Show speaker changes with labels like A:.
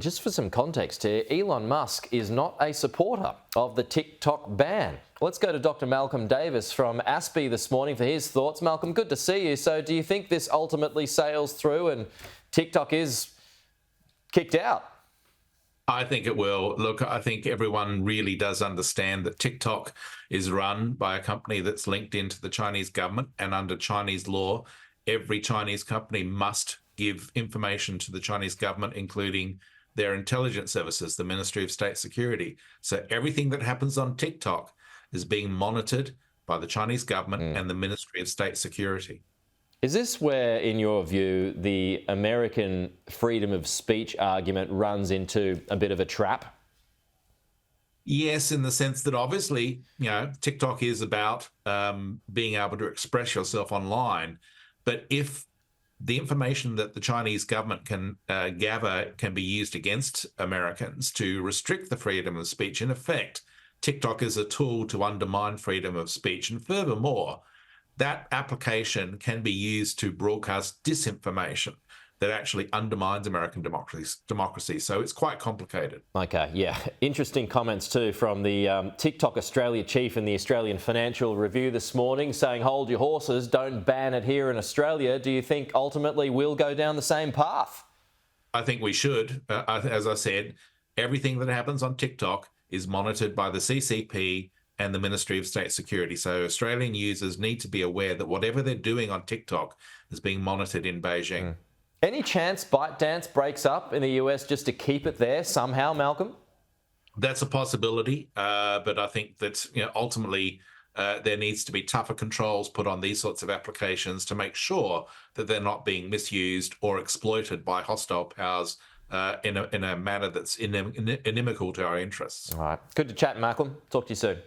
A: just for some context here, Elon Musk is not a supporter of the TikTok ban. Let's go to Dr. Malcolm Davis from ASPI this morning for his thoughts. Malcolm, good to see you. So do you think this ultimately sails through and TikTok is kicked out?
B: I think it will. Look, I think everyone really does understand that TikTok is run by a company that's linked into the Chinese government, and under Chinese law, every Chinese company must give information to the Chinese government, including their intelligence services, the Ministry of State Security. So everything that happens on TikTok is being monitored by the Chinese government and the Ministry of State Security.
A: Is this where, in your view, the American freedom of speech argument runs into a bit of a trap?
B: Yes, in the sense that obviously, TikTok is about being able to express yourself online. But if the information that the Chinese government can gather can be used against Americans to restrict the freedom of speech, in effect, TikTok is a tool to undermine freedom of speech. And furthermore, that application can be used to broadcast disinformation that actually undermines American democracy. So it's quite complicated.
A: Okay, yeah. Interesting comments too from the TikTok Australia chief in the Australian Financial Review this morning, saying, hold your horses, don't ban it here in Australia. Do you think ultimately we'll go down the same path?
B: I think we should. As I said, everything that happens on TikTok is monitored by the CCP and the Ministry of State Security. So Australian users need to be aware that whatever they're doing on TikTok is being monitored in Beijing.
A: Any chance ByteDance breaks up in the US just to keep it there somehow, Malcolm?
B: That's a possibility, but I think that ultimately there needs to be tougher controls put on these sorts of applications to make sure that they're not being misused or exploited by hostile powers in a manner that's inimical to our interests.
A: All right. Good to chat, Malcolm. Talk to you soon.